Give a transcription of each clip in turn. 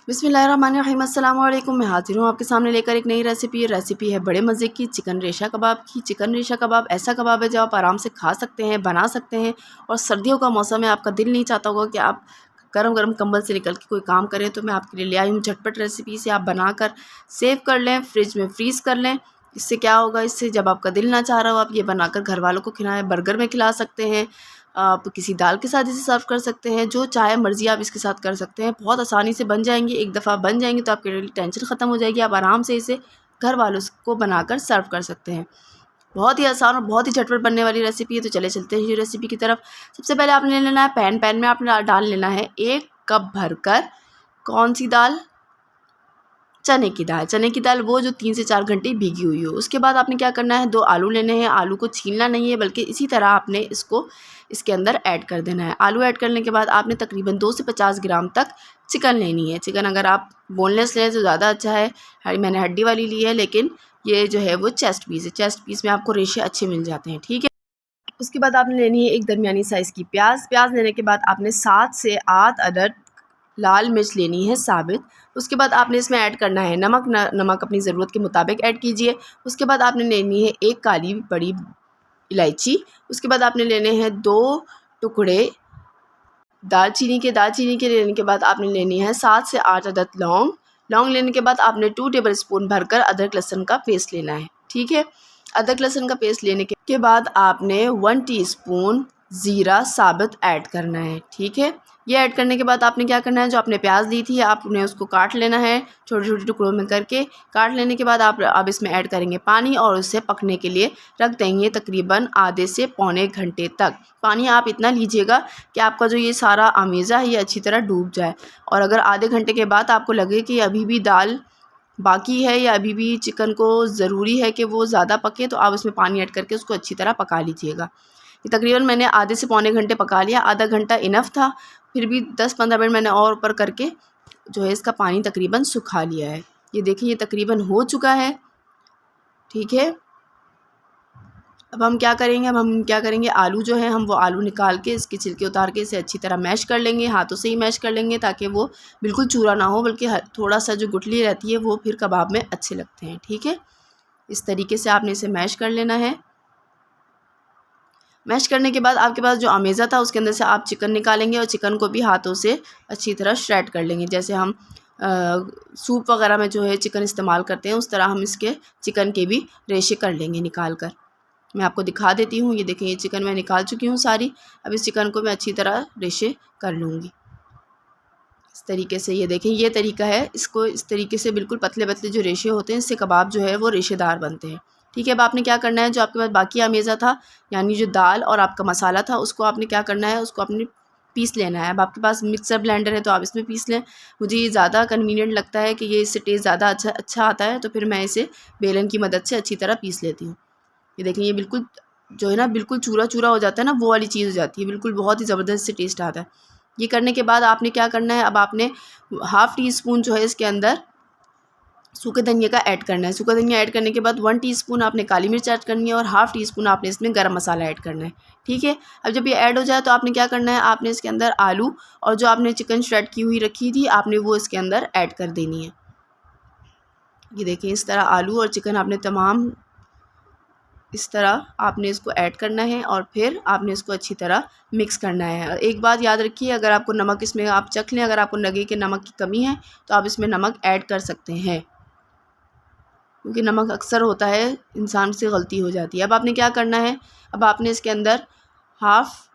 बिस्मिल्लाहिर्रहमानिर्रहीम। अस्सलाम वालेकुम। मैं हाज़िर हूँ आपके सामने लेकर एक नई रेसिपी है बड़े मज़े की चिकन रेशा कबाब की। चिकन रेशा कबाब ऐसा कबाब है जो आप आराम से खा सकते हैं, बना सकते हैं। और सर्दियों का मौसम है, आपका दिल नहीं चाहता होगा कि आप गरम गरम कंबल से निकल के कोई काम करें, तो मैं आपके लिए ले आई हूँ झटपट रेसिपी। से आप बनाकर सेव कर लें, फ्रिज में फ्रीज़ कर लें। इससे क्या होगा, इससे जब आपका दिल ना चाह रहा हो, आप ये बनाकर घर वालों को खिलाएं। बर्गर में खिला सकते हैं, आप किसी दाल के साथ इसे सर्व कर सकते हैं, जो चाहे मर्ज़ी आप इसके साथ कर सकते हैं। बहुत आसानी से बन जाएंगी। एक दफ़ा बन जाएंगी तो आपकी टेंशन ख़त्म हो जाएगी। आप आराम से इसे घर वालों को बनाकर सर्व कर सकते हैं। बहुत ही आसान और बहुत ही झटपट बनने वाली रेसिपी है। तो चले चलते हैं ये रेसिपी की तरफ। सबसे पहले आपने ले लेना है पैन में आपने डाल लेना है 1 कप भरकर कौन सी दाल, चने की दाल वो जो 3 से 4 घंटे भीगी हुई हो। उसके बाद आपने क्या करना है, 2 आलू लेने हैं। आलू को छीलना नहीं है, बल्कि इसी तरह आपने इसको इसके अंदर ऐड कर देना है। आलू ऐड करने के बाद आपने तकरीबन 2 से 50 ग्राम तक चिकन लेनी है। चिकन अगर आप बोनलेस लें तो ज़्यादा अच्छा है। मैंने हड्डी वाली ली है, लेकिन ये जो है वो चेस्ट पीस है। चेस्ट पीस में आपको रेशे अच्छे मिल जाते हैं, ठीक है। उसके बाद आपने लेनी है एक दरमियानी साइज़ की प्याज लेने के बाद आपने 7 से 8 अदद लाल मिर्च लेनी है साबित। उसके बाद आपने इसमें ऐड करना है नमक। नमक अपनी ज़रूरत के मुताबिक ऐड कीजिए। उसके बाद आपने लेनी है एक काली बड़ी इलायची। उसके बाद आपने लेने हैं 2 टुकड़े दालचीनी के लेने के बाद आपने लेनी है 7 से 8 अदद लौंग लेने के बाद आपने 2 टेबल स्पून भरकर अदरक लहसुन का पेस्ट लेना है, ठीक है। अदरक लहसुन का पेस्ट लेने के बाद आपने 1 टीस्पून ज़ीरा साबित ऐड करना है, ठीक है। ये ऐड करने के बाद आपने क्या करना है, जो आपने प्याज ली थी आपने उसको काट लेना है छोटे छोटे टुकड़ों में करके। काट लेने के बाद आप अब इसमें ऐड करेंगे पानी और उसे पकने के लिए रख देंगे तकरीबन आधे से पौने घंटे तक। पानी आप इतना लीजिएगा कि आपका जो ये सारा अमेज़ा है ये अच्छी तरह डूब जाए। और अगर आधे घंटे के बाद आपको लगे कि अभी भी दाल बाकी है या अभी भी चिकन को ज़रूरी है कि वो ज़्यादा पके, तो आप उसमें पानी ऐड करके उसको अच्छी तरह पका लीजिएगा। ये तकरीबन मैंने आधे से पौने घंटे पका लिया, आधा घंटा इनफ था। फिर भी 10-15 मिनट मैंने और ऊपर करके जो है इसका पानी तकरीबन सुखा लिया है। ये देखिए ये तकरीबन हो चुका है, ठीक है। अब हम क्या करेंगे, आलू जो है हम वो आलू निकाल के इसके छिलके उतार के इसे अच्छी तरह मैश कर लेंगे। हाथों से ही मैश कर लेंगे ताकि वो बिल्कुल चूरा ना हो, बल्कि थोड़ा सा जो गुठली रहती है वो फिर कबाब में अच्छे लगते हैं, ठीक है। इस तरीके से आपने इसे मैश कर लेना है। मैश करने के बाद आपके पास जो अमेज़ा था उसके अंदर से आप चिकन निकालेंगे और चिकन को भी हाथों से अच्छी तरह श्रेड कर लेंगे। जैसे हम सूप वगैरह में जो है चिकन इस्तेमाल करते हैं, उस तरह हम इसके चिकन के भी रेशे कर लेंगे निकाल कर। मैं आपको दिखा देती हूँ। ये देखें ये चिकन मैं निकाल चुकी हूँ सारी। अब इस चिकन को मैं अच्छी तरह रेशे कर लूँगी इस तरीके से। ये देखें ये तरीका है, इसको इस तरीके से बिल्कुल पतले पतले जो रेशे होते हैं इससे कबाब जो है वो रेशेदार बनते हैं, ठीक है। अब आपने क्या करना है, जो आपके पास बाकी अमेज़ा था यानी जो दाल और आपका मसाला था उसको आपने क्या करना है, उसको आपने पीस लेना है। अब आपके पास मिक्सर ब्लेंडर है तो आप इसमें पीस लें। मुझे ये ज़्यादा कन्वीनियंट लगता है कि ये इससे टेस्ट ज़्यादा अच्छा आता है, तो फिर मैं इसे बेलन की मदद से अच्छी तरह पीस लेती हूँ। ये देखें ये बिल्कुल जो है ना बिल्कुल चूरा चूरा हो जाता है ना, वो वाली चीज़ हो जाती है, बिल्कुल बहुत ही ज़बरदस्त से टेस्ट आता है। ये करने के बाद आपने क्या करना है, अब आपने हाफ़ टी स्पून जो है इसके अंदर सूखे धनिया का ऐड करना है। सूखा धनिया ऐड करने के बाद 1 टीस्पून आपने काली मिर्च ऐड करनी है और हाफ़ टी स्पून आपने इसमें गरम मसाला ऐड करना है, ठीक है। अब जब ये ऐड हो जाए तो आपने क्या करना है, आपने इसके अंदर आलू और जो आपने चिकन श्रेड की हुई रखी थी आपने वो इसके अंदर ऐड कर देनी है। ये देखिए इस तरह आलू और चिकन आपने तमाम इस तरह आपने इसको ऐड करना है और फिर आपने इसको अच्छी तरह मिक्स करना है। और एक बात याद रखिए, अगर आपको नमक इसमें आप चख लें, अगर आपको लगे कि नमक की कमी है तो आप इसमें नमक ऐड कर सकते हैं, क्योंकि नमक अक्सर होता है इंसान से गलती हो जाती है। अब आपने क्या करना है, अब आपने इसके अंदर हाफ़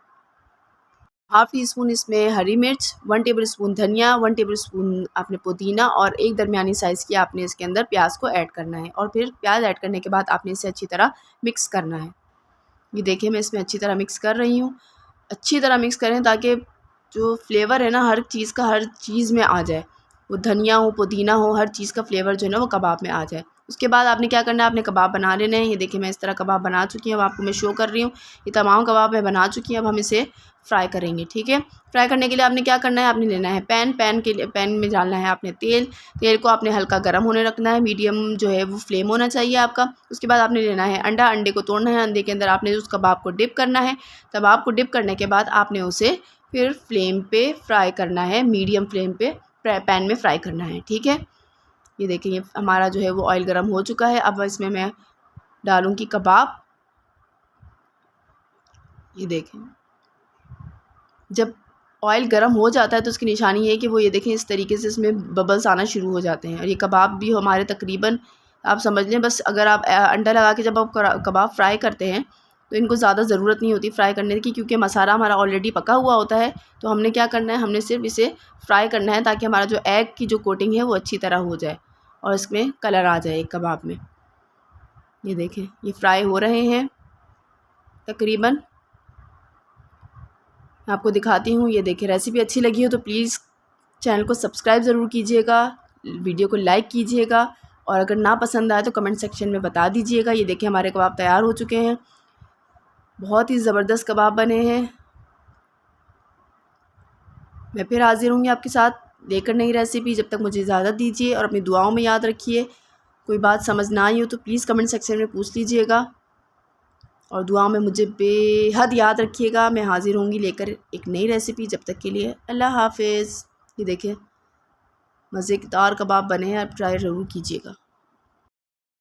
टी स्पून इसमें हरी मिर्च, 1 टेबल स्पून धनिया, 1 टेबल स्पून आपने पुदीना और एक दरमियानी साइज़ की आपने इसके अंदर प्याज को ऐड करना है। और फिर प्याज ऐड करने के बाद आपने इसे अच्छी तरह मिक्स करना है। ये देखिए मैं इसमें अच्छी तरह मिक्स कर रही हूँ। अच्छी तरह मिक्स करें ताकि जो फ्लेवर है ना हर चीज़ का हर चीज़ में आ जाए, वो धनिया हो पुदीना हो हर चीज़ का फ्लेवर जो है ना वो कबाब में आ जाए। उसके बाद आपने क्या करना है, आपने कबाब बना लेने हैं। ये देखिए मैं इस तरह कबाब बना चुकी हूँ, अब आपको मैं शो कर रही हूँ। ये तमाम कबाब मैं बना चुकी हूँ। अब हम इसे फ्राई करेंगे, ठीक है। फ्राई करने के लिए आपने क्या करना है, आपने लेना है पैन में डालना है आपने तेल को आपने हल्का गर्म होने रखना है, मीडियम जो है वो फ्लेम होना चाहिए आपका। उसके बाद आपने लेना है अंडे को तोड़ना है, अंडे के अंदर आपने उस कबाब को डिप करना है। कबाब को डिप करने के बाद आपने उसे फिर फ्लेम पे फ्राई करना है, मीडियम फ्लेम पे पैन में फ्राई करना है। ठीक है, ये देखें ये हमारा जो है वो ऑयल गर्म हो चुका है। अब इसमें मैं डालूँगी कबाब। ये देखें जब ऑयल गर्म हो जाता है तो उसकी निशानी ये है कि वो ये देखें इस तरीके से इसमें बबल्स आना शुरू हो जाते हैं। और ये कबाब भी हमारे तकरीबन आप समझ लें, बस अगर आप अंडा लगा के जब आप कबाब फ्राई करते हैं तो इनको ज़्यादा ज़रूरत नहीं होती फ्राई करने की, क्योंकि मसाला हमारा ऑलरेडी पका हुआ होता है। तो हमने क्या करना है, हमने सिर्फ इसे फ्राई करना है ताकि हमारा जो एग की जो कोटिंग है वो अच्छी तरह हो जाए और इसमें कलर आ जाए एक कबाब में। ये देखें ये फ्राई हो रहे हैं तकरीबन। मैं आपको दिखाती हूँ। ये देखिए, रेसिपी अच्छी लगी हो तो प्लीज़ चैनल को सब्सक्राइब ज़रूर कीजिएगा, वीडियो को लाइक कीजिएगा और अगर ना पसंद आए तो कमेंट सेक्शन में बता दीजिएगा। ये देखिए हमारे कबाब तैयार हो चुके हैं, बहुत ही ज़बरदस्त कबाब बने हैं। मैं फिर हाज़िर होंगी आपके साथ लेकर नई रेसिपी। जब तक मुझे इजाज़त दीजिए और अपनी दुआओं में याद रखिए। कोई बात समझ ना आई हो तो प्लीज़ कमेंट सेक्शन में पूछ लीजिएगा और दुआओं में मुझे बेहद याद रखिएगा। मैं हाज़िर होंगी लेकर एक नई रेसिपी। जब तक के लिए अल्लाह हाफ़िज़। ये देखें मज़ेदार कबाब बने हैं, आप ट्राई ज़रूर कीजिएगा।